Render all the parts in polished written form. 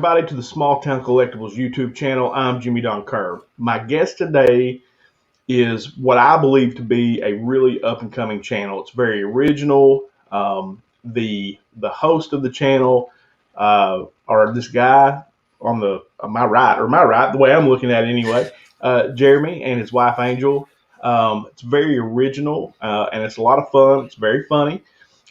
everybody to the SmallTown Collectibles YouTube channel. I'm Jimmy Don Kerr. My guest today is what I believe to be a really up-and-coming channel. It's very original. The host of the channel, or this guy on my right, the way I'm looking at it anyway, Jeremy and his wife Angel. It's very original and it's a lot of fun. It's very funny.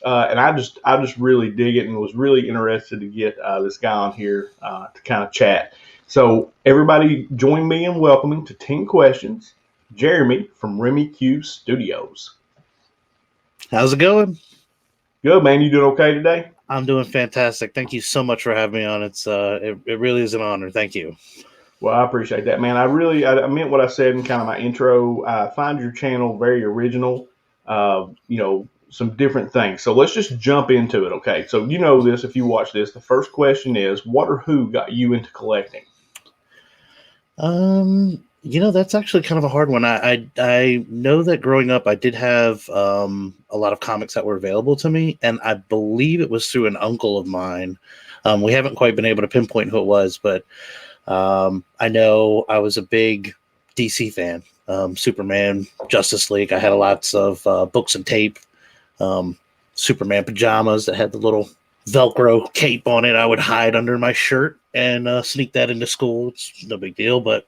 And I just really dig it and was really interested to get this guy on here to kind of chat. So everybody join me in welcoming to 10 Questions, Jeremy from Remy Q Studios. How's it going? Good, man. You doing okay today? I'm doing fantastic. Thank you so much for having me on. It really is an honor. Thank you. Well, I appreciate that, man. I meant what I said in kind of my intro. I find your channel very original. Some different things. So let's just jump into it, okay? So you know this if you watch this. The first question is, what or who got you into collecting? That's actually kind of a hard one. I know that growing up, I did have a lot of comics that were available to me, and I believe it was through an uncle of mine. We haven't quite been able to pinpoint who it was, but I know I was a big DC fan. Superman, Justice League. I had lots of books and tape. Superman pajamas that had the little Velcro cape on it. I would hide under my shirt and sneak that into school. It's no big deal, but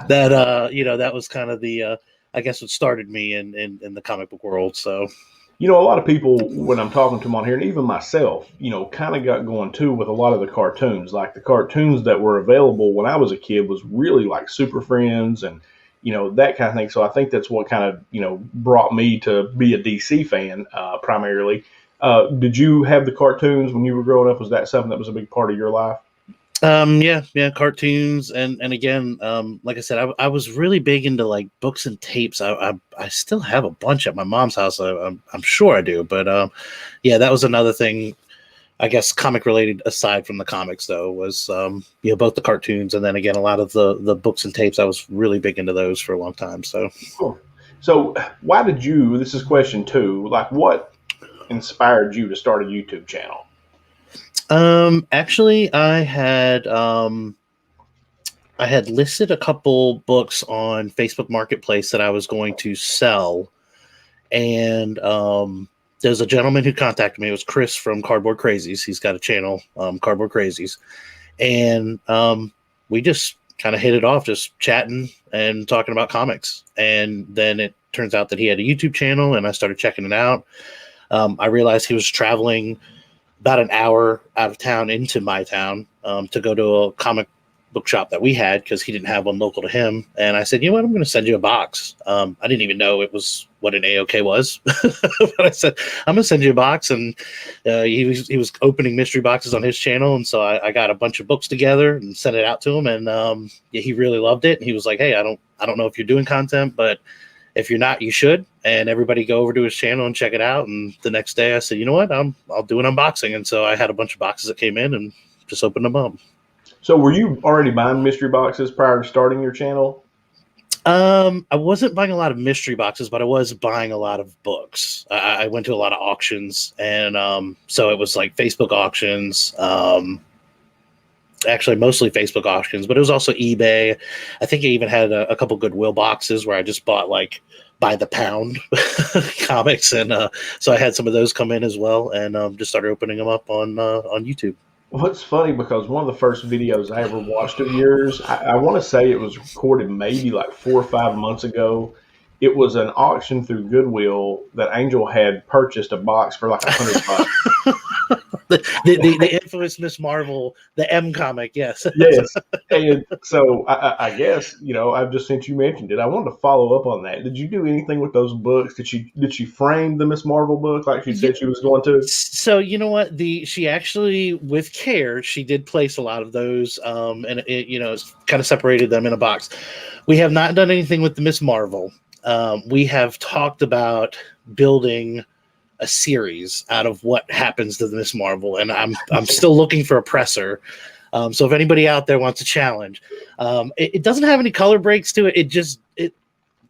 that was kind of the I guess what started me in the comic book world. So a lot of people, when I'm talking to them on here, and even myself, kind of got going too with a lot of the cartoons. Like the cartoons that were available when I was a kid was really like Super Friends and that kind of thing. So I think that's what kind of, brought me to be a DC fan primarily. Did you have the cartoons when you were growing up? Was that something that was a big part of your life? Yeah, cartoons. And again, like I said, I was really big into like books and tapes. I still have a bunch at my mom's house. I'm sure I do. But that was another thing, I guess, comic related aside from the comics, though, was, both the cartoons and then again, a lot of the books and tapes. I was really big into those for a long time. So, cool. So why did you, this is question 2, like what inspired you to start a YouTube channel? Actually, I had listed a couple books on Facebook Marketplace that I was going to sell. And, there's a gentleman who contacted me. It was Chris from Cardboard Crazies. He's got a channel, Cardboard Crazies. And we just kind of hit it off, just chatting and talking about comics. And then it turns out that he had a YouTube channel, and I started checking it out. I realized he was traveling about an hour out of town into my town to go to a comic book shop that we had because he didn't have one local to him. And I said, you know what, I'm going to send you a box. I didn't even know it was what an AOK was. But I said, I'm going to send you a box. And he was opening mystery boxes on his channel. And so I got a bunch of books together and sent it out to him. And he really loved it. And he was like, hey, I don't know if you're doing content, but if you're not, you should. And everybody go over to his channel and check it out. And the next day I said, you know what, I'll do an unboxing. And so I had a bunch of boxes that came in and just opened them up. So were you already buying mystery boxes prior to starting your channel? I wasn't buying a lot of mystery boxes, but I was buying a lot of books. I went to a lot of auctions, and so it was like Facebook auctions, actually mostly Facebook auctions, but it was also eBay. I think I even had a couple Goodwill boxes where I just bought like by the pound comics, and so I had some of those come in as well, and just started opening them up on YouTube. Well, it's funny because one of the first videos I ever watched of yours, I want to say it was recorded maybe like 4 or 5 months ago. It was an auction through Goodwill that Angel had purchased a box for like $100. the infamous Miss Marvel, the M comic, yes. Yes. And so I guess, I've just since you mentioned it, I wanted to follow up on that. Did you do anything with those books? Did she frame the Miss Marvel book like she said she was going to? So you know what? She actually, with care, she did place a lot of those, and it kind of separated them in a box. We have not done anything with the Miss Marvel. We have talked about building a series out of what happens to the Miss Marvel, and I'm still looking for a presser. So if anybody out there wants a challenge, it doesn't have any color breaks to it. It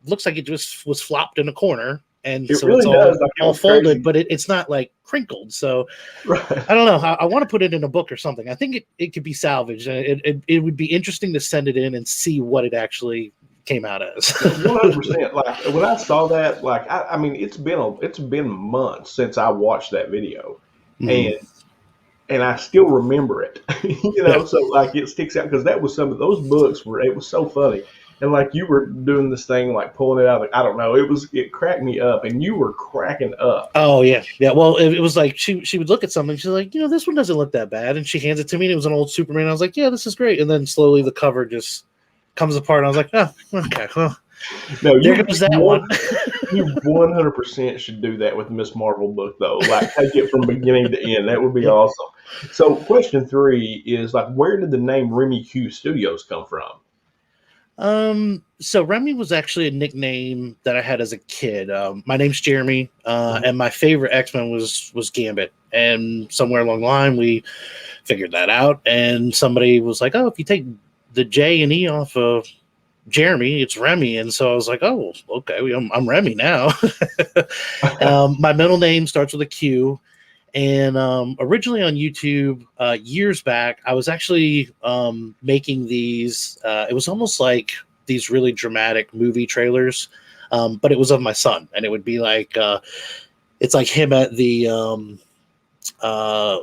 looks like it just was flopped in a corner, and It so it's really does. all Like, it all was crazy. folded, but it's not like crinkled. So Right. I don't know. I want to put it in a book or something. I think it could be salvaged. It would be interesting to send it in and see what it actually came out as. 100%. Like when I saw that, like I mean, it's been months since I watched that video, Mhm. and I still remember it. Yeah. So like it sticks out because that was some of those books were it was so funny, and like you were doing this thing like pulling it out. Like I don't know, it cracked me up, and you were cracking up. Oh yeah, yeah. Well, it was like she would look at something. She's like, this one doesn't look that bad, and she hands it to me. And it was an old Superman. I was like, yeah, this is great. And then slowly the cover just comes apart. And I was like, oh, okay, well, No, there goes that one. you 100% should do that with Miss Marvel book though. Like take it from beginning to end. That would be Yep. awesome. So question 3 is like, where did the name Remy Q Studios come from? So Remy was actually a nickname that I had as a kid. My name's Jeremy, Mhm. and my favorite X-Men was Gambit. And somewhere along the line, we figured that out. And somebody was like, "Oh, if you take the J and E off of Jeremy, it's Remy." And so I was like, "Oh, okay, I'm Remy now." My middle name starts with a Q. And originally on YouTube, years back, I was actually making these. It was almost like these really dramatic movie trailers, but it was of my son, and it would be like it's like him at the uh,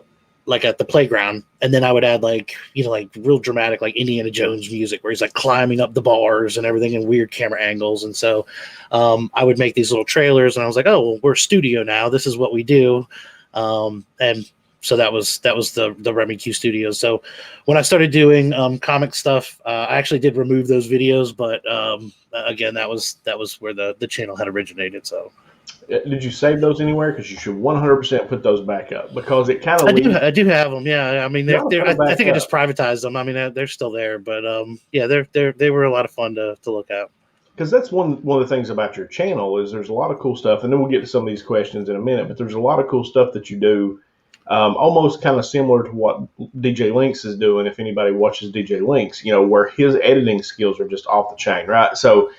like at the playground, and then I would add like like real dramatic like Indiana Jones music where he's like climbing up the bars and everything in weird camera angles. And so I would make these little trailers, and I was like, oh, well, we're a studio now. This is what we do. And so that was the Remy Q Studios. So when I started doing comic stuff, I actually did remove those videos, but again, that was where the channel had originated. So Did you save those anywhere? Because you should 100% put those back up because it kind of I leaves. do have them. Yeah, I mean You ought to put them I back think I up. just privatized them. I mean they're still there, but yeah, they were a lot of fun to look at. Because that's one of the things about your channel is there's a lot of cool stuff, and then we'll get to some of these questions in a minute. But there's a lot of cool stuff that you do, almost kind of similar to what DJ Links is doing. If anybody watches DJ Links, where his editing skills are just off the chain, right? So,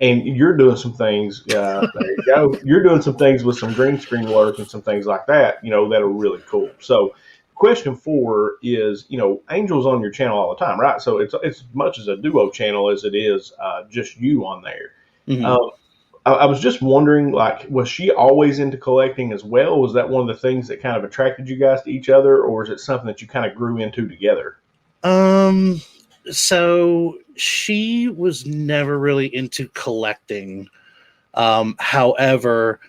and you're doing some things. There you go. You're doing some things with some green screen work and some things like that. That are really cool. So, question 4 is, Angel's on your channel all the time, right? So it's as much as a duo channel as it is just you on there. Mm-hmm. Um, I was just wondering, like, was she always into collecting as well? Was that one of the things that kind of attracted you guys to each other, or is it something that you kind of grew into together? So she was never really into collecting. However,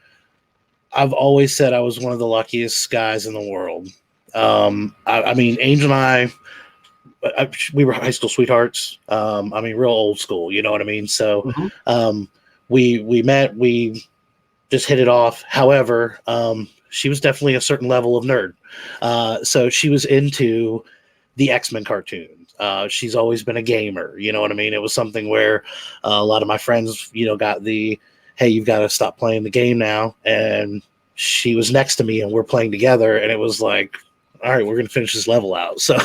I've always said I was one of the luckiest guys in the world. I mean, Angel and we were high school sweethearts. I mean, real old school, you know what I mean? So, Mm-hmm. we met, we just hit it off. However, she was definitely a certain level of nerd. So she was into the X-Men cartoons. She's always been a gamer, you know what I mean? It was something where a lot of my friends, got the, hey, you've got to stop playing the game now. And she was next to me and we're playing together. And it was like, all right, we're going to finish this level out. So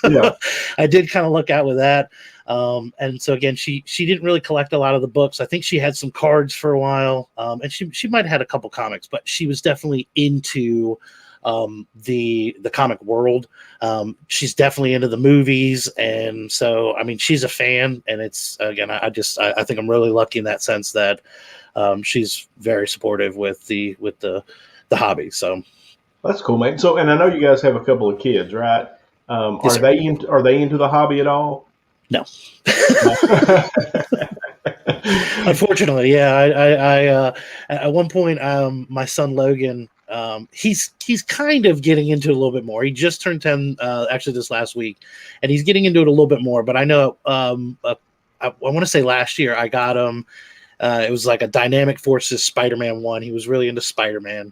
Yeah. I did kind of look out with that. And so again, she didn't really collect a lot of the books. I think she had some cards for a while. And she might have had a couple comics, but she was definitely into the comic world. She's definitely into the movies, and so I mean she's a fan, and it's again I think I'm really lucky in that sense that she's very supportive with the hobby. So That's cool, man. So, and I know you guys have a couple of kids, right? yes, Are sir. they into the hobby at all? No. No. Unfortunately, yeah. I at one point, my son Logan, he's kind of getting into it a little bit more. He just turned 10, actually this last week, and he's getting into it a little bit more. But I know, I want to say last year I got him. It was like a Dynamic Forces Spider-Man 1. He was really into Spider-Man,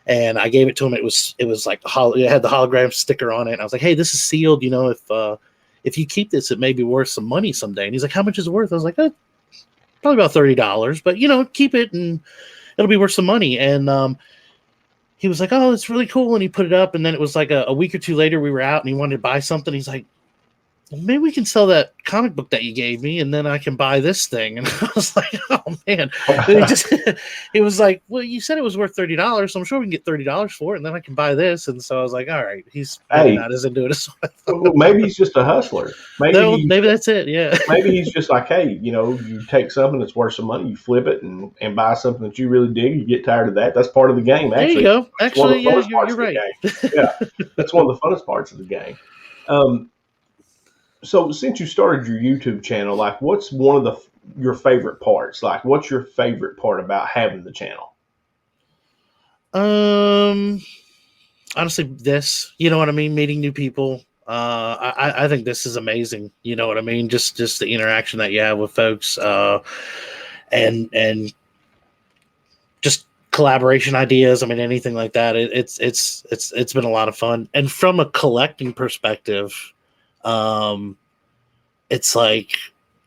and I gave it to him. It was like it had the hologram sticker on it. And I was like, hey, this is sealed. If you keep this, it may be worth some money someday. And he's like, how much is it worth? I was like, probably about $30, but keep it and it'll be worth some money. And he was like, oh, it's really cool. And he put it up. And then it was like a week or two later, we were out and he wanted to buy something. He's like, well, maybe we can sell that comic book that you gave me, and then I can buy this thing. And I was like, oh man. It was like, well, you said it was worth $30, so I'm sure we can get $30 for it, and then I can buy this. And so I was like, all right, he's maybe Hey, not as into it as I thought. well, maybe he's just a hustler. No, maybe that's it. Yeah. Maybe he's just like, hey, you take something that's worth some money, you flip it and buy something that you really dig. You get tired of that. That's part of the game, There actually. you go. That's one of Actually, the yeah, funnest parts you're of the right. game. Yeah, that's one of the funnest parts of the game. So since you started your YouTube channel, like, what's one of your favorite parts? Like, what's your favorite part about having the channel? Honestly, this, you know what I mean? Meeting new people. I think this is amazing. You know what I mean? Just the interaction that you have with folks, and just collaboration ideas. I mean, anything like that. It's been a lot of fun. And from a collecting perspective, it's like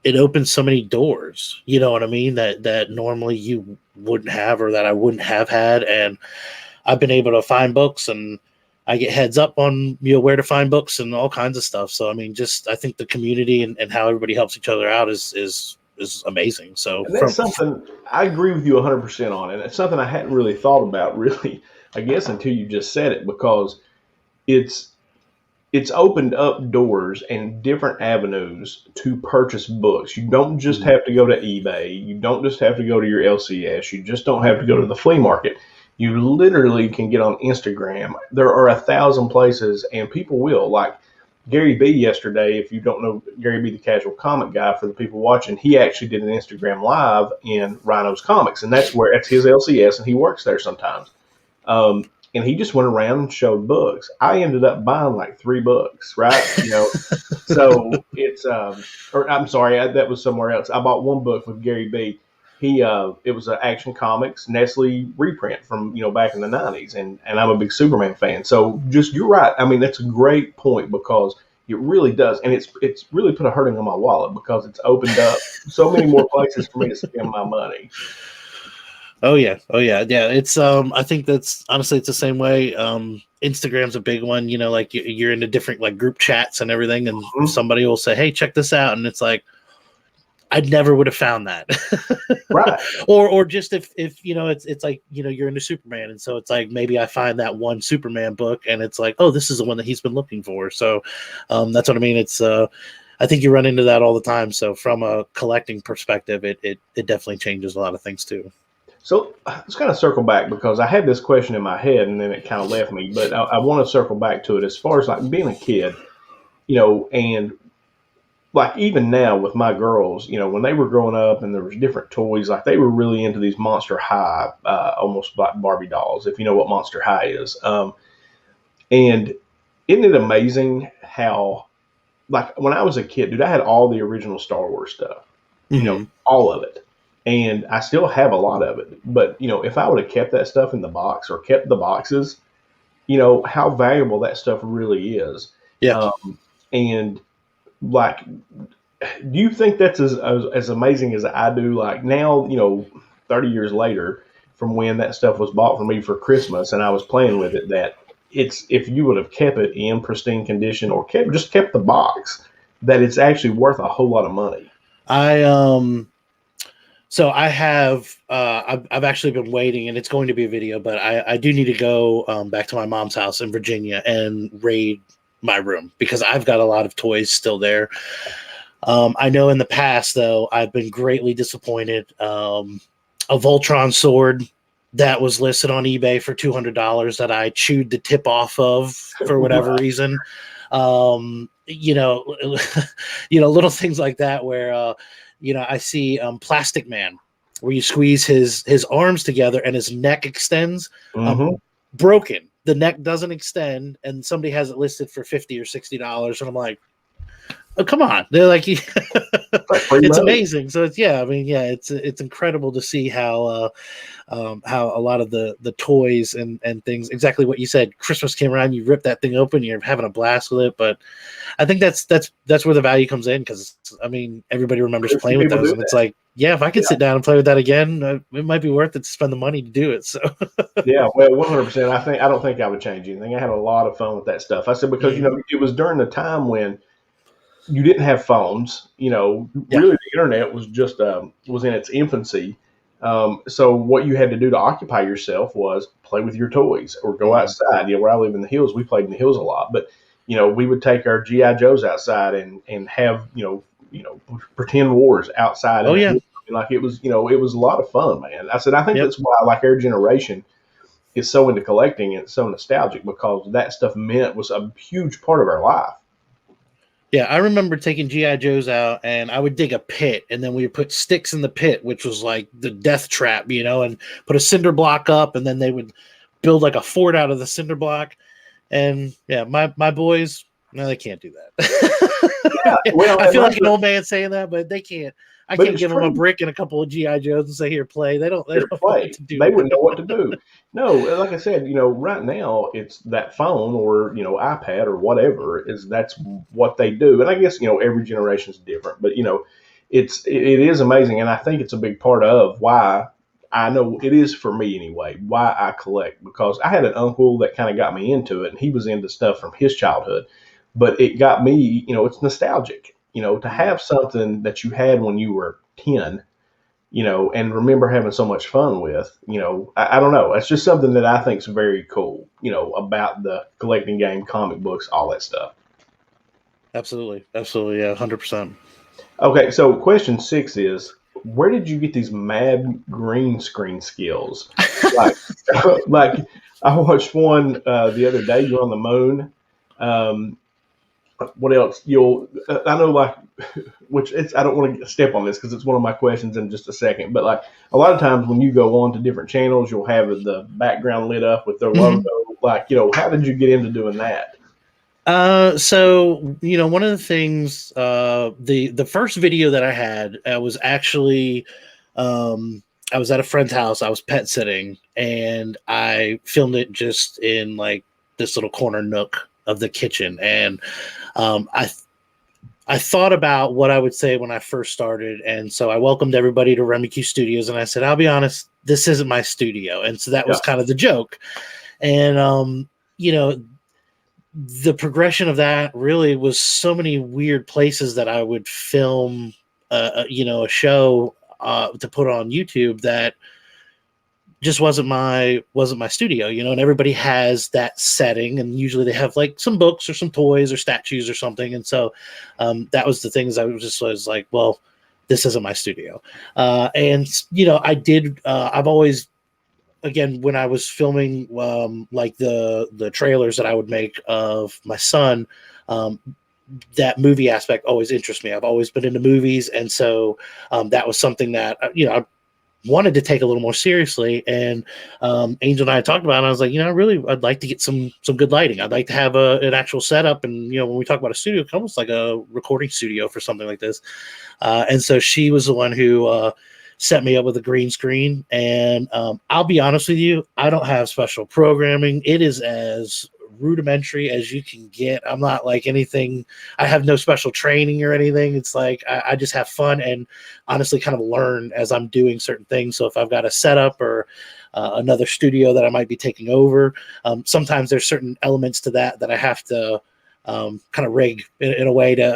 it opens so many doors. You know what I mean? That normally you wouldn't have, or that I wouldn't have had. And I've been able to find books, and I get heads up on where to find books and all kinds of stuff. So I mean, I think the community and how everybody helps each other out is amazing. So And that's something I agree with you 100% on, and it's something I hadn't really thought about, really, I guess, until you just said it, because it's opened up doors and different avenues to purchase books. You don't just have to go to eBay. You don't just have to go to your LCS. You just don't have to go to the flea market. You literally can get on Instagram. There are 1,000 places, and people will. Like Gary B yesterday, if you don't know Gary B, the casual comic guy, for the people watching, he actually did an Instagram live in Rhino's Comics, and that's his LCS, and he works there sometimes. And he just went around and showed books. I ended up buying like 3 books, right? So it's, or I'm sorry, that was somewhere else. I bought 1 book with Gary B. It was an Action Comics Nestle reprint from, back in the 90s. And I'm a big Superman fan. So you're right. I mean, that's a great point, because it really does. And it's really put a hurting on my wallet, because it's opened up so many more places for me to spend my money. Oh yeah. It's I think that's honestly it's the same way. Instagram's a big one. Like you're into different like group chats and everything, and somebody will say, "Hey, check this out," and it's like I never would have found that. Right. Or just if it's like you're into Superman, and so it's like maybe I find that one Superman book, and it's like, oh, this is the one that he's been looking for. So that's what I mean. It's I think you run into that all the time. So from a collecting perspective, it definitely changes a lot of things too. So let's kind of circle back, because I had this question in my head and then it kind of left me, but I want to circle back to it as far as like being a kid, and like even now with my girls, when they were growing up and there was different toys, like they were really into these Monster High, almost like Barbie dolls, if you know what Monster High is. And isn't it amazing how, like when I was a kid, dude, I had all the original Star Wars stuff, all of it. And I still have a lot of it. But, if I would have kept that stuff in the box, or kept the boxes, how valuable that stuff really is. Yeah. And like, do you think that's as amazing as I do? Like now, 30 years later from when that stuff was bought for me for Christmas and I was playing with it, that if you would have kept it in pristine condition, or kept the box, that it's actually worth a whole lot of money. So I have, I've actually been waiting, and it's going to be a video, but I do need to go back to my mom's house in Virginia and raid my room, because I've got a lot of toys still there. I know in the past, though, I've been greatly disappointed. A Voltron sword that was listed on eBay for $200 that I chewed the tip off of for whatever reason. Little things like that where, I see Plastic Man, where you squeeze his arms together and his neck extends. Broken. The neck doesn't extend, and somebody has it listed for $50 or $60, and I'm like, oh, come on. They're like, it's amazing. So it's incredible to see how a lot of the toys and things, exactly what you said, Christmas came around, you rip that thing open, you're having a blast with it. But I think that's where the value comes in, because everybody remembers playing with those, and it's like, yeah, if I could sit down and play with that again, it might be worth it to spend the money to do it. So yeah, well, 100%. I don't think I would change anything. I had a lot of fun with that stuff. I said, because it was during the time when you didn't have phones. Yeah. Really, the internet was just was in its infancy. So what you had to do to occupy yourself was play with your toys or go Mhm. outside. Where I live in the hills, we played in the hills a lot. But we would take our GI Joes outside and have pretend wars outside Oh in the yeah. hills. Like it was a lot of fun, man. I think Yep. that's why like our generation is so into collecting and it's so nostalgic because that stuff was a huge part of our life. Yeah, I remember taking GI Joes out, and I would dig a pit, and then we would put sticks in the pit, which was like the death trap, and put a cinder block up, and then they would build like a fort out of the cinder block. And yeah, my boys, no, they can't do Yeah, that. well, I and feel like, like an old man saying that, but they can't. I but can't it's give them a true. brick and a couple of GI Joes and say, "Here, play." They don't. They Their don't know what play. to They do. wouldn't know what to do. No, like I said, right now it's that phone or iPad or whatever that's what they do. And I guess every generation is different, but it is amazing, and I think it's a big part of why I know it is for me anyway. Why I collect because I had an uncle that kind of got me into it, and he was into stuff from his childhood, but it got me. It's nostalgic. To Mm. have something that you had when you were 10 and remember having so much fun with, I don't know. It's just something that I think is very cool, about the collecting game, comic books, all that stuff. Absolutely, absolutely, yeah, 100%. Okay, so question 6 is, where did you get these mad green screen skills? Like, like I watched one the other day. You're on the moon. Um, what else? I know, like, which it's I don't want to step on this because it's one of my questions in just a second. But like a lot of times when you go on to different channels, you'll have the background lit up with their logo. Mhm. Like, how did you get into doing that? So one of the things, the first video that I had was actually, I was at a friend's house. I was pet sitting, and I filmed it just in like this little corner nook of the kitchen. And I thought about what I would say when I first started, and so I welcomed everybody to Remy Q Studios, and I said, "I'll be honest, this isn't my studio," and so that Yeah, was kind of the joke. And you know, the progression of that really was so many weird places that I would film, a show to put on YouTube that just wasn't my studio, and everybody has that setting, and usually they have like some books or some toys or statues or something, and so that was the things I was like, well, this isn't my studio, and I've always, again, when I was filming like the trailers that I would make of my son, um, that movie aspect always interests me. I've always been into movies, and so that was something that I wanted to take a little more seriously. And Angel and I talked about it. And I was like, I'd like to get some good lighting. I'd like to have an actual setup. And when we talk about a studio, it's almost like a recording studio for something like this. And so she was the one who set me up with a green screen. And I'll be honest with you, I don't have special programming. It is as rudimentary as you can get. I'm not like anything. I have no special training or anything. It's like I just have fun and honestly kind of learn as I'm doing certain things. So if I've got a setup or another studio that I might be taking over, sometimes there's certain elements to that I have to kind of rig in a way to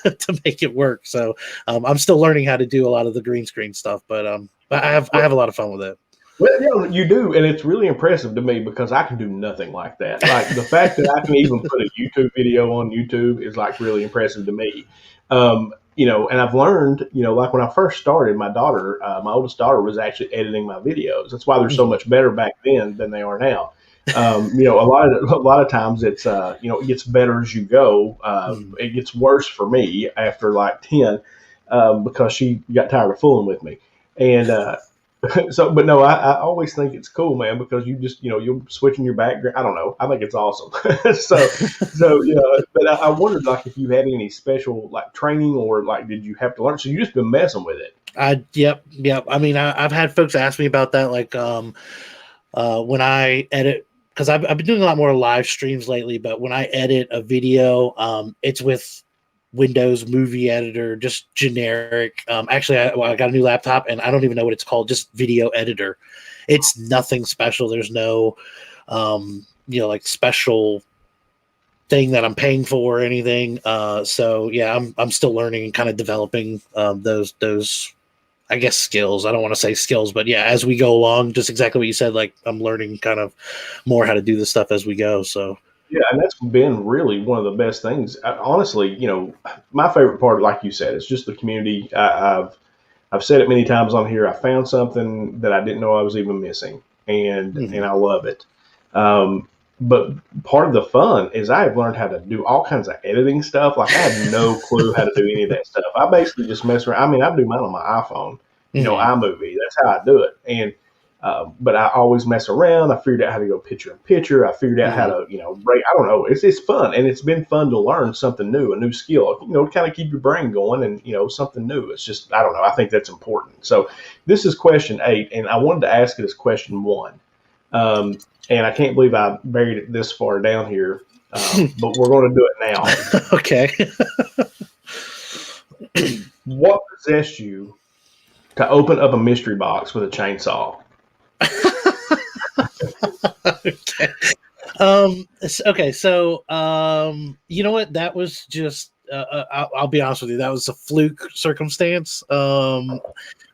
to make it work. So I'm still learning how to do a lot of the green screen stuff, but I have a lot of fun with it. well, yeah, you do, and it's really impressive to me because I can do nothing like that. Like the fact that I can even put a YouTube video on YouTube is like really impressive to me. And I've learned, like when I first started, my oldest daughter was actually editing my videos. That's why they're so Mhm. much better back then than they are now. A lot of times it's it gets better as you go. Mhm. It gets worse for me after like 10 because she got tired of fooling with me. And so, but no, I always think it's cool, man, because you just, you're switching your background. I don't know. I think it's awesome. But I wondered like if you had any special like training or like, did you have to learn? So you just been messing with it. Yep. I mean, I've had folks ask me about that, like when I edit, because I've been doing a lot more live streams lately, but when I edit a video, it's with Windows Movie Editor, just generic. Actually, I got a new laptop, and I don't even know what it's called, just Video Editor. It's nothing special. There's no, like special thing that I'm paying for or anything. So yeah, I'm still learning and kind of developing those I guess skills. I don't want to say skills, but yeah, as we go along, just exactly what you said. Like I'm learning kind of more how to do this stuff as we go. So Yeah, and that's been really one of the best things. Honestly, my favorite part, like you said, is just the community. I've said it many times on here. I found something that I didn't know I was even missing, and I love it. Um, but part of the fun is I have learned how to do all kinds of editing stuff. Like I had no clue how to do any of that stuff. I basically just mess around. I mean, I do mine on my iPhone, iMovie. That's how I do it. And but I always mess around. I figured out how to go picture in picture. I figured out how to, break. I don't know. It's fun, and it's been fun to learn something new, a new skill. To kind of keep your brain going, and something new. It's just I don't know. I think that's important. So this is question 8, and I wanted to ask it as question 1. And I can't believe I buried it this far down here, but we're going to do it now. Okay. What possessed you to open up a mystery box with a chainsaw? Okay. Okay. So, you know what? That was just, I'll be honest with you. That was a fluke circumstance.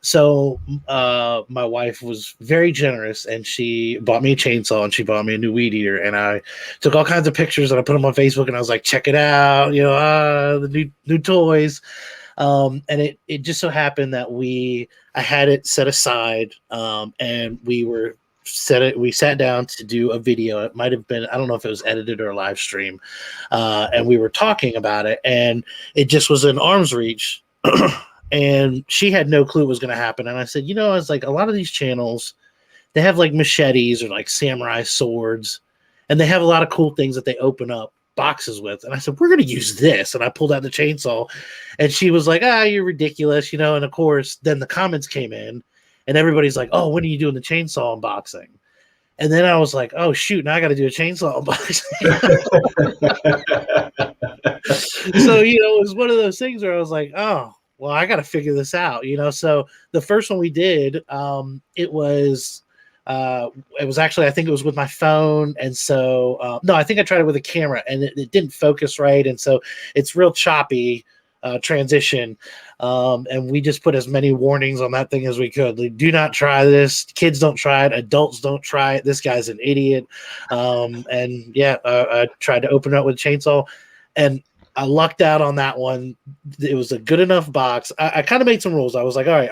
So my wife was very generous, and she bought me a chainsaw, and she bought me a new weed eater, and I took all kinds of pictures, and I put them on Facebook, and I was like, check it out, the new toys. And it just so happened that I had it set aside, and we sat down to do a video. It might have been, I don't know if it was edited or a live stream. And we were talking about it, and it just was in arm's reach. And she had no clue what was going to happen. And I said, I was like, a lot of these channels, they have like machetes or like samurai swords, and they have a lot of cool things that they open up boxes with. And I said, we're going to use this. And I pulled out the chainsaw, and she was like, you're ridiculous. And of course, then the comments came in, and everybody's like, oh, when are you doing the chainsaw unboxing? And then I was like, oh, shoot, now I got to do a chainsaw unboxing. So, it was one of those things where I was like, oh, well, I got to figure this out, So the first one we did, it was actually, I think it was with my phone. And so, no, I think I tried it with a camera, and it didn't focus right. And so it's real choppy transition. And we just put as many warnings on that thing as we could. Like, do not try this. Kids don't try it. Adults don't try it. This guy's an idiot. And yeah, I tried to open it up with a chainsaw, and I lucked out on that one. It was a good enough box. I kind of made some rules. I was like, all right,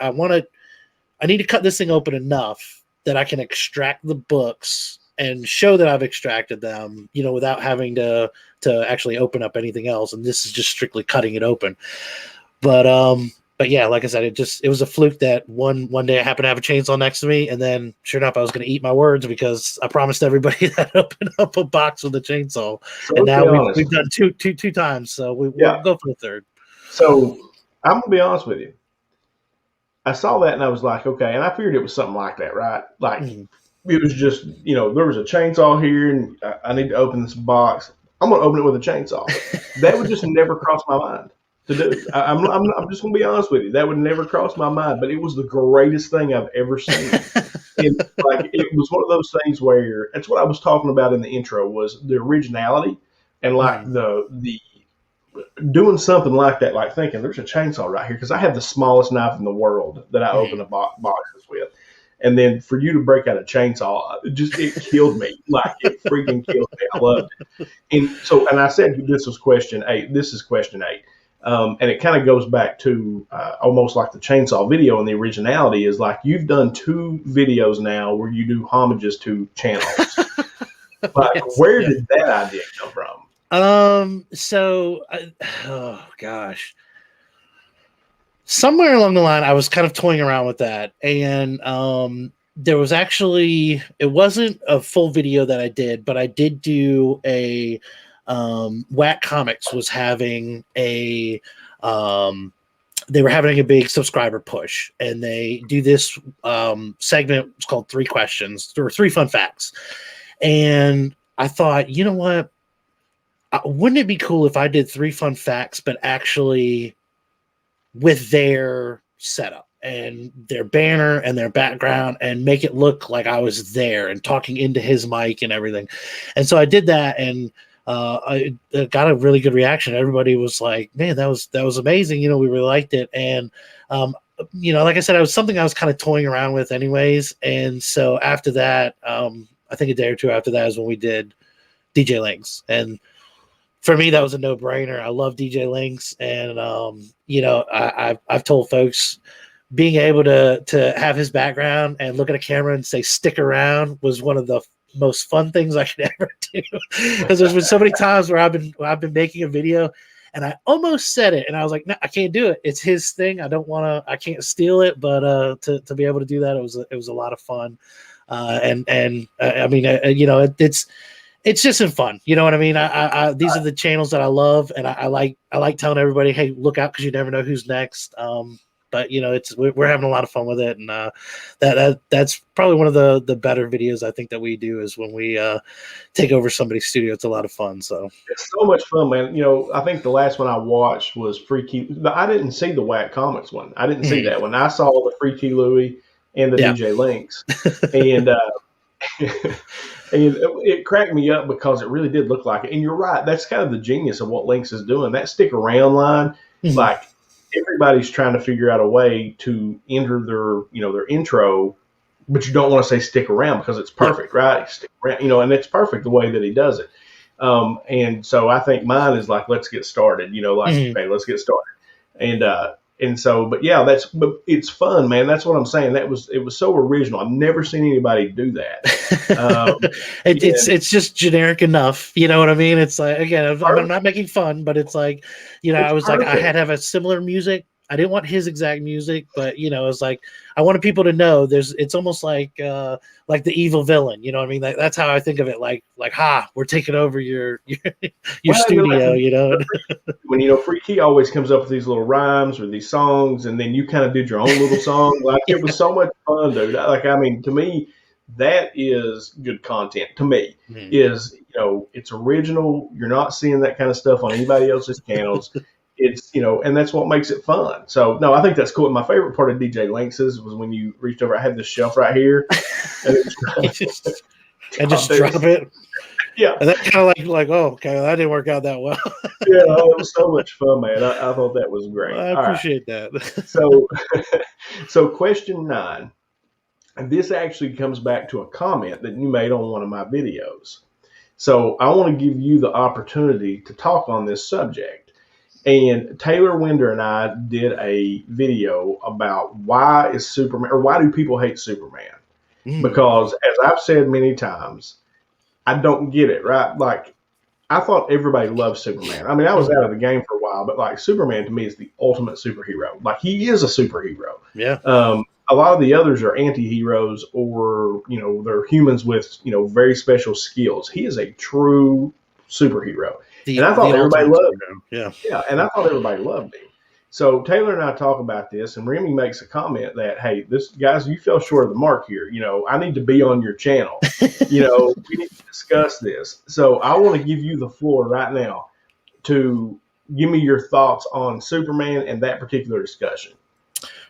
I need to cut this thing open enough that I can extract the books and show that I've extracted them, without having to actually open up anything else. And this is just strictly cutting it open. But yeah, like I said, it was a fluke that one day I happened to have a chainsaw next to me, and then sure enough, I was going to eat my words because I promised everybody that I'd open up a box with a chainsaw. So and now we've done two times, so we'll go for the third. So I'm gonna be honest with you. I saw that and I was like, okay, and I figured it was something like that, right? Like it was just, there was a chainsaw here, and I need to open this box. I'm gonna open it with a chainsaw. That would just never cross my mind to do. I'm just gonna be honest with you. That would never cross my mind, but it was the greatest thing I've ever seen. And like it was one of those things where that's what I was talking about in the intro was the originality and like the doing something like that, like thinking there's a chainsaw right here because I have the smallest knife in the world that I open boxes with. And then for you to break out a chainsaw, it killed me. Like it freaking killed me. I loved it. And I said this was question 8. This is question 8. And it kind of goes back to almost like the chainsaw video, and the originality is like you've done 2 videos now where you do homages to channels. Like where did that idea come from? So, oh gosh, somewhere along the line, I was kind of toying around with that, and there was actually, it wasn't a full video that I did, but I did do a Whack Comics was having they were having a big subscriber push, and they do this segment. It's called 3 questions or 3 fun facts, and I thought, you know what? Wouldn't it be cool if I did 3 fun facts, but actually with their setup and their banner and their background, and make it look like I was there and talking into his mic and everything? And so I did that, and I got a really good reaction. Everybody was like, "Man, that was amazing." We really liked it, and like I said, it was something I was kind of toying around with, anyways. And so after that, I think a day or two after that is when we did DJ Links, and for me, that was a no-brainer. I love DJ Links, and I've told folks being able to have his background and look at a camera and say "stick around" was one of the most fun things I could ever do. Because there's been so many times where I've been making a video and I almost said it, and I was like, "No, I can't do it. It's his thing. I can't steal it." But to be able to do that, it was a lot of fun. It's just in fun. You know what I mean? These are the channels that I love, and I like telling everybody, hey, look out, because you never know who's next. But we're having a lot of fun with it, and that's probably one of the better videos I think that we do is when we take over somebody's studio. It's a lot of fun. So it's so much fun, man. I think the last one I watched was Freaky. I didn't see the Whack Comics one. I didn't see that one. I saw the Freaky Louie and the DJ Links, and and it cracked me up because it really did look like it. And you're right. That's kind of the genius of what Links is doing. That stick around line, like everybody's trying to figure out a way to enter their intro, but you don't want to say stick around because it's perfect, right? Stick around, and it's perfect the way that he does it. And so I think mine is like, let's get started, okay, let's get started. And so, but it's fun, man. That's what I'm saying. It was so original. I've never seen anybody do that. It's just generic enough. You know what I mean? It's like, again, I'm not making fun, but it's like, I was perfect. Like, I had to have a similar music. I didn't want his exact music, but it was like, I wanted people to know it's almost like the evil villain. You know what I mean? That's how I think of it. Like, we're taking over your studio, When, Freaky always comes up with these little rhymes or these songs, and then you kind of did your own little song. Like, it was so much fun, dude. Like, I mean, to me, that is good content. To me, is, it's original. You're not seeing that kind of stuff on anybody else's channels. It's, and that's what makes it fun. So, no, I think that's cool. My favorite part of DJ Links was when you reached over. I had this shelf right here. And just drop it. Yeah. And that kind of like, oh, okay, that didn't work out that well. Yeah, it was so much fun, man. I thought that was great. Well, I appreciate that. So question 9. And this actually comes back to a comment that you made on one of my videos. So I want to give you the opportunity to talk on this subject. And Taylor Winder and I did a video about why is Superman, or why do people hate Superman? Because, as I've said many times, I don't get it, right? Like, I thought everybody loved Superman. I mean, I was out of the game for a while, but like, Superman to me is the ultimate superhero. Like, he is a superhero. Yeah. A lot of the others are anti-heroes, or, they're humans with, very special skills. He is a true superhero. And I thought everybody loved him. Yeah, and I thought everybody loved him. So Taylor and I talk about this, and Remy makes a comment that, hey, guys, you fell short of the mark here. I need to be on your channel. We need to discuss this. So I want to give you the floor right now to give me your thoughts on Superman and that particular discussion.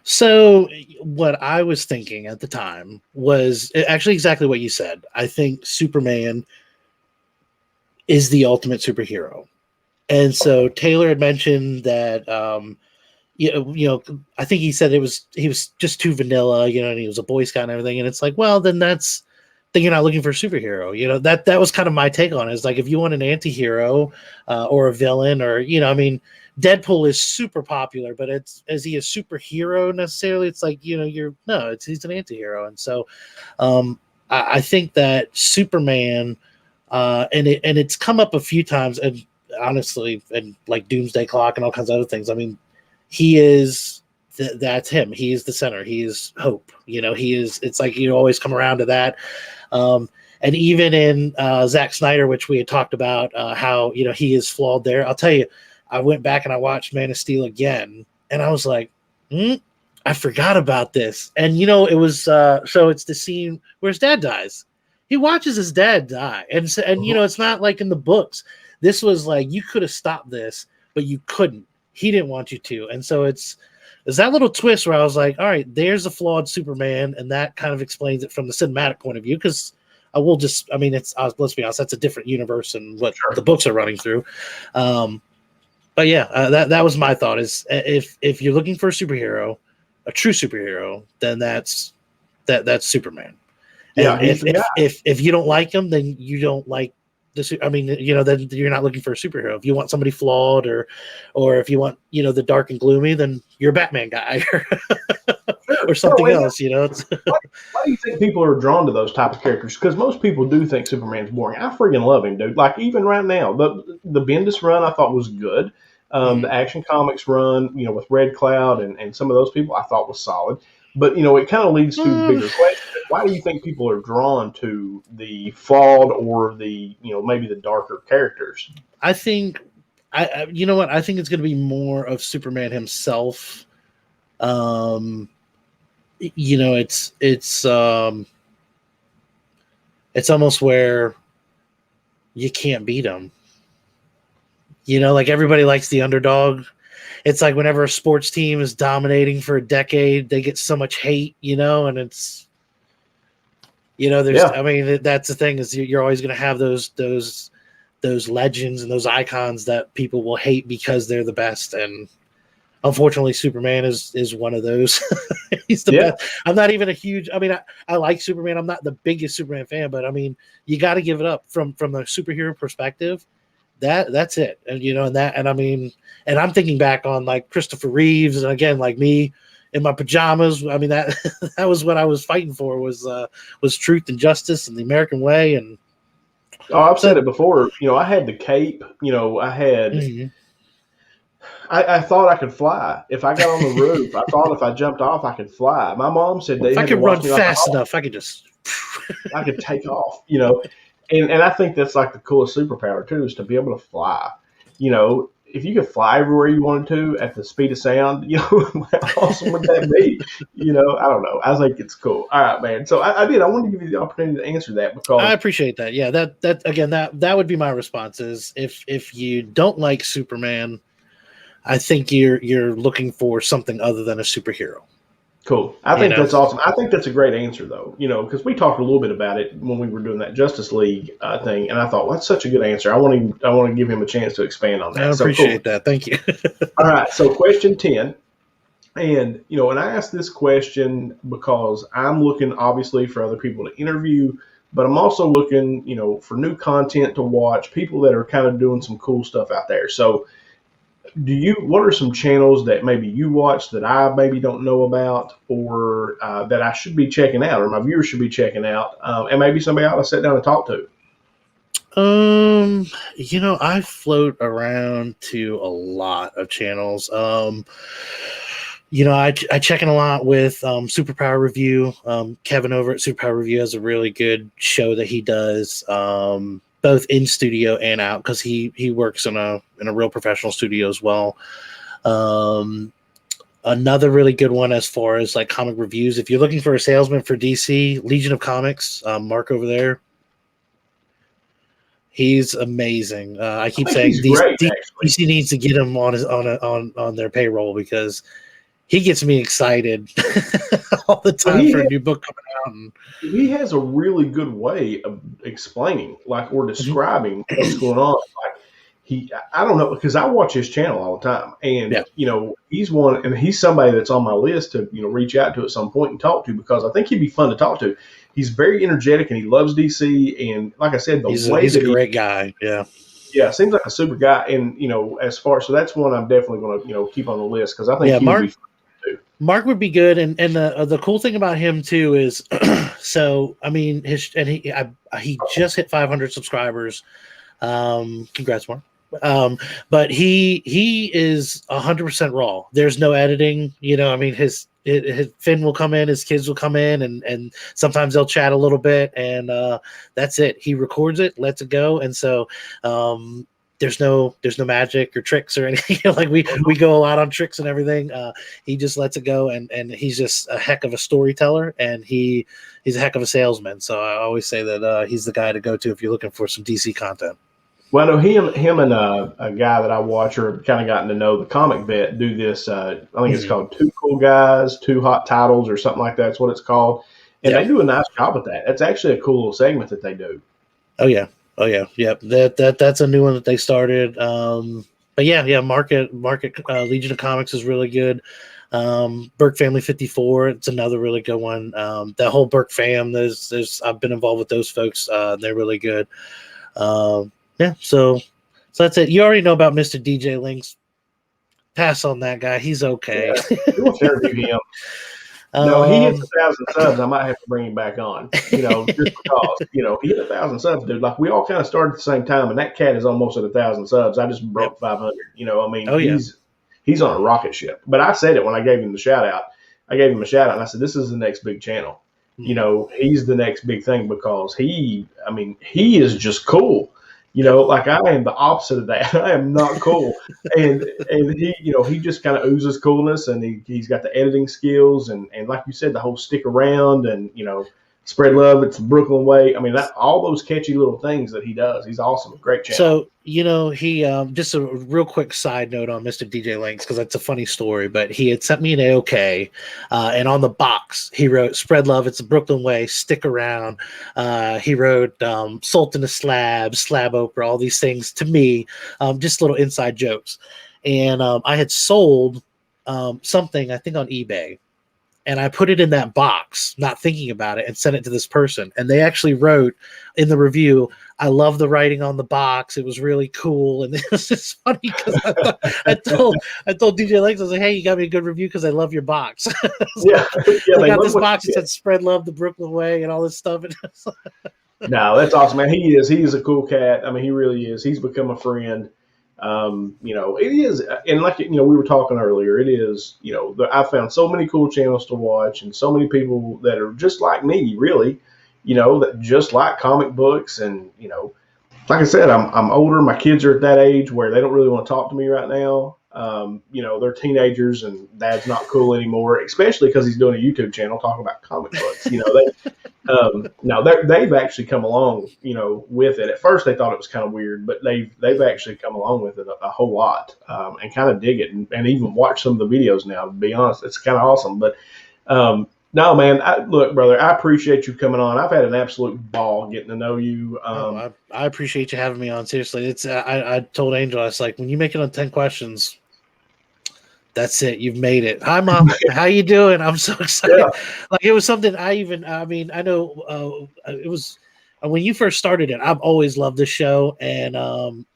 So what I was thinking at the time was actually exactly what you said. I think Superman is the ultimate superhero. And so Taylor had mentioned that, I think he said he was just too vanilla, and he was a Boy Scout and everything. And it's like, well, then you're not looking for a superhero. That was kind of my take on it. It's like, if you want an anti-hero or a villain, or, Deadpool is super popular, but is he a superhero necessarily? It's like, he's an anti-hero. And so I think that Superman, and it's come up a few times, and honestly, and like Doomsday Clock and all kinds of other things. I mean, he is that's him. He is the center. He is hope. He is. It's like you always come around to that. And even in Zack Snyder, which we had talked about, how he is flawed there. I'll tell you, I went back and I watched Man of Steel again, and I was like, I forgot about this. And it was so it's the scene where his dad dies. He watches his dad die, and it's not like in the books. This was like, you could have stopped this, but you couldn't. He didn't want you to, and so it's that little twist where I was like, all right, there's a flawed Superman, and that kind of explains it from the cinematic point of view. Because will just, I mean, it's let's be honest, that's a different universe than what the books are running through. But yeah, that was my thought. Is if you're looking for a superhero, a true superhero, then that's Superman. Yeah, and if you don't like him, then you don't like I mean, then you're not looking for a superhero. If you want somebody flawed, or if you want, the dark and gloomy, then you're a Batman guy or something else. Why do you think people are drawn to those type of characters? Because most people do think Superman's boring. I freaking love him, dude. Like even right now, the Bendis run I thought was good. The Action Comics run, with Red Cloud and some of those people, I thought was solid. But it kind of leads to the bigger question: why do you think people are drawn to the flawed or the maybe the darker characters? I think you know what? I think it's going to be more of Superman himself. It's almost where you can't beat him. Like everybody likes the underdog. It's like whenever a sports team is dominating for a decade, they get so much hate, and it's, I mean, that's the thing is you're always going to have those legends and those icons that people will hate because they're the best. And unfortunately, Superman is one of those. He's the best. I'm not even I like Superman. I'm not the biggest Superman fan, but I mean, you got to give it up from a superhero perspective. That's it. And I mean, and I'm thinking back on like Christopher Reeves, and again, like me in my pajamas. I mean, that was what I was fighting for was truth and justice and the American way. And I've said it before. I had the cape. I had. Mm-hmm. I thought I could fly. If I got on the roof, I thought if I jumped off, I could fly. My mom said if I could run fast enough, I could just. I could take off. And I think that's like the coolest superpower too, is to be able to fly. If you could fly everywhere you wanted to at the speed of sound, how awesome would that be? I don't know. I think it's cool. All right, man. So I wanted to give you the opportunity to answer that because I appreciate that. Yeah, that would be my response is if you don't like Superman, I think you're looking for something other than a superhero. Cool. I think that's awesome. I think that's a great answer, though, because we talked a little bit about it when we were doing that Justice League thing, and I thought, well, that's such a good answer. I want to give him a chance to expand on that. I appreciate that. Thank you. All right. So question 10, and, and I asked this question because I'm looking, obviously, for other people to interview, but I'm also looking, for new content to watch, people that are kind of doing some cool stuff out there. So what are some channels that maybe you watch that I maybe don't know about, or that I should be checking out, or my viewers should be checking out, and maybe somebody I ought to sit down and talk to? I float around to a lot of channels. I check in a lot with Superpower Review. Kevin over at Superpower Review has a really good show that he does. Both in studio and out, because he works in a real professional studio as well. Another really good one as far as like comic reviews. If you're looking for a salesman for DC, Legion of Comics, Mark over there, he's amazing. I keep saying DC needs to get him on their payroll because he gets me excited all the time for a new book coming out. And he has a really good way of explaining, or describing what's going on. I don't know, because I watch his channel all the time, and he's somebody that's on my list to reach out to at some point and talk to, because I think he'd be fun to talk to. He's very energetic and he loves DC, and like I said, he's a great guy. Yeah, seems like a super guy, and so that's one I'm definitely going to keep on the list, because I think he would be fun. Mark would be good, and the cool thing about him too is, so I mean, he just hit 500 subscribers. Congrats, Mark. But he is 100% raw. There's no editing. I mean, his Finn will come in, his kids will come in, and sometimes they'll chat a little bit, and that's it. He records it, lets it go, and so there's no magic or tricks or anything. Like we go a lot on tricks and everything. He just lets it go, and he's just a heck of a storyteller, and he's a heck of a salesman. So I always say that he's the guy to go to if you're looking for some DC content. Well, I know him and a guy that I watch, or kind of gotten to know, the Comic Vet, do this. I think it's called Two Cool Guys, Two Hot Titles, or something like that. That's what it's called. And they do a nice job at that. That's actually a cool little segment that they do. Oh yeah. Yep. That's a new one that they started. But yeah, Market Legion of Comics is really good. Burke Family 54, it's another really good one. That whole Burke fam, there's I've been involved with those folks. They're really good. Yeah, so that's it. You already know about Mr. DJ Links. Pass on that guy. He's okay. Yeah, who wants to interview him? No, he hits 1,000 subs. I might have to bring him back on, just because, he hit 1,000 subs, dude. Like, we all kind of started at the same time, and that cat is almost at 1,000 subs. I just broke 500. He's on a rocket ship. But I said it when I gave him the shout out. I gave him a shout out, and I said, this is the next big channel. He's the next big thing because he is just cool. Like, I am the opposite of that. I am not cool. And he, he just kind of oozes coolness, and he's got the editing skills, and like you said, the whole stick around and, spread love. It's the Brooklyn way. I mean, all those catchy little things that he does. He's awesome. Great channel. So, he, just a real quick side note on Mr. DJ Links, because that's a funny story, but he had sent me an AOK, and on the box, he wrote, spread love, it's the Brooklyn way, stick around. He wrote, salt in a slab Oprah, all these things to me, just little inside jokes. And I had sold something, I think on eBay, and I put it in that box, not thinking about it, and sent it to this person. And they actually wrote in the review, I love the writing on the box. It was really cool. And it was just funny because I told DJ Lex, I was like, hey, you got me a good review because I love your box. I got this box that said spread love the Brooklyn way and all this stuff. No, that's awesome, man. He is a cool cat. I mean, he really is. He's become a friend. It is, and like, we were talking earlier, it is, I found so many cool channels to watch and so many people that are just like me, really, that just like comic books. And, like I said, I'm older. My kids are at that age where they don't really want to talk to me right now. They're teenagers and dad's not cool anymore, especially because he's doing a YouTube channel talking about comic books. They've actually come along, with it. At first they thought it was kind of weird, but they've actually come along with it a whole lot, and kind of dig it and even watch some of the videos now. To be honest, it's kind of awesome. But no, man, look, brother, I appreciate you coming on. I've had an absolute ball getting to know you. I appreciate you having me on. Seriously, it's I told Angel, I was like, when you make it on 10 questions, that's it. You've made it. Hi, Mom. How you doing? I'm so excited. Yeah. Like, it was something I know it was when you first started it. I've always loved this show, and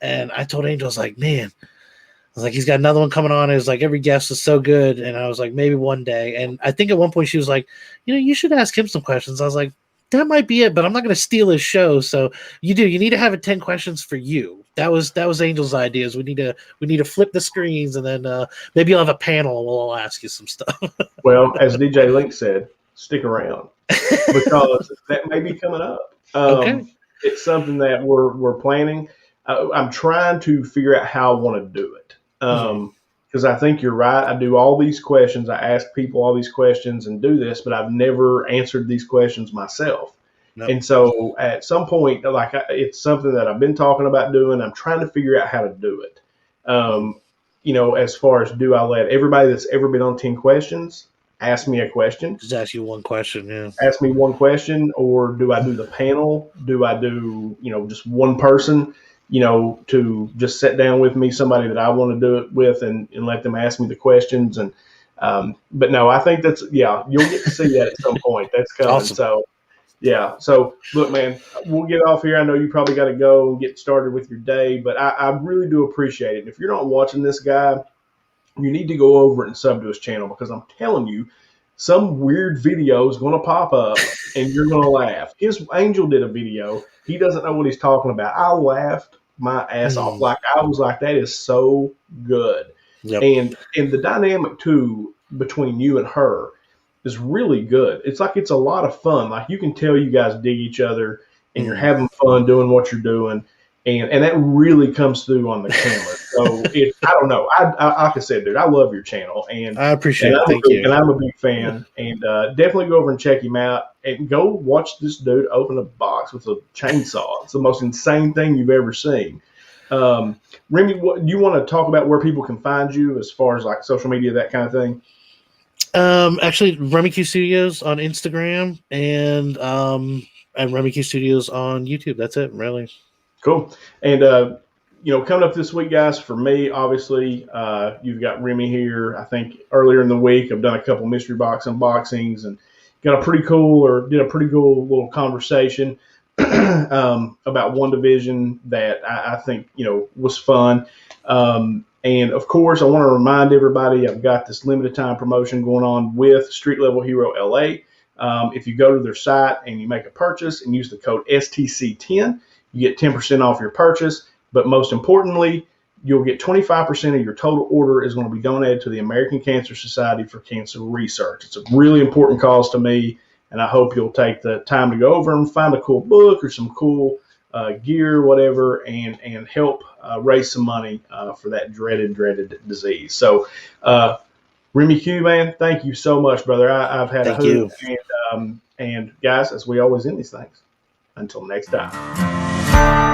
I told Angel, I was like, man, I was like, he's got another one coming on. It was like every guest was so good, and I was like, maybe one day. And I think at one point she was like, you should ask him some questions. I was like, that might be it, but I'm not going to steal his show. So you need to have it 10 questions for you. That was Angel's ideas. We need to flip the screens, and then maybe you'll have a panel and we'll all ask you some stuff. Well, as DJ Link said, stick around because that may be coming up. Okay. It's something that we're planning. I'm trying to figure out how I want to do it. Because I think you're right. I do all these questions. I ask people all these questions and do this, but I've never answered these questions myself. Nope. And so at some point, it's something that I've been talking about doing. I'm trying to figure out how to do it. As far as, do I let everybody that's ever been on 10 questions ask me a question? Just ask you one question, yeah. Ask me one question, or do I do the panel? Do I do, just one person? To just sit down with me, somebody that I want to do it with, and let them ask me the questions. And, but no, I think you'll get to see that at some point. That's coming. Awesome. So, yeah. So look, man, we'll get off here. I know you probably got to go and get started with your day, but I really do appreciate it. And if you're not watching this guy, you need to go over and sub to his channel, because I'm telling you, some weird video is going to pop up and you're going to laugh. His Angel did a video. He doesn't know what he's talking about. I laughed my ass off. Like, I was like, that is so good. Yep. And the dynamic too between you and her is really good. It's like, it's a lot of fun. Like, you can tell you guys dig each other and you're having fun doing what you're doing. And that really comes through on the camera. So I don't know. Like I said, dude, I love your channel, and I appreciate it. Thank you. And I'm a big fan. And definitely go over and check him out, and go watch this dude open a box with a chainsaw. It's the most insane thing you've ever seen. Remy, do you want to talk about where people can find you as far as like social media, that kind of thing? Actually, Remy Q Studios on Instagram and Remy Q Studios on YouTube. That's it, really. Cool. And coming up this week, guys, for me, obviously, you've got Remy here. I think earlier in the week, I've done a couple mystery box unboxings and did a pretty cool little conversation about one division that I think was fun. And of course, I want to remind everybody I've got this limited time promotion going on with Street Level Hero LA. If you go to their site and you make a purchase and use the code STC10, you get 10% off your purchase. But most importantly, you'll get 25% of your total order is going to be donated to the American Cancer Society for Cancer Research. It's a really important cause to me, and I hope you'll take the time to go over and find a cool book or some cool gear, whatever, and help raise some money for that dreaded disease. So, Remy Q, man, thank you so much, brother. I've had Thank a hoot. you. And guys, as we always end these things, until next time.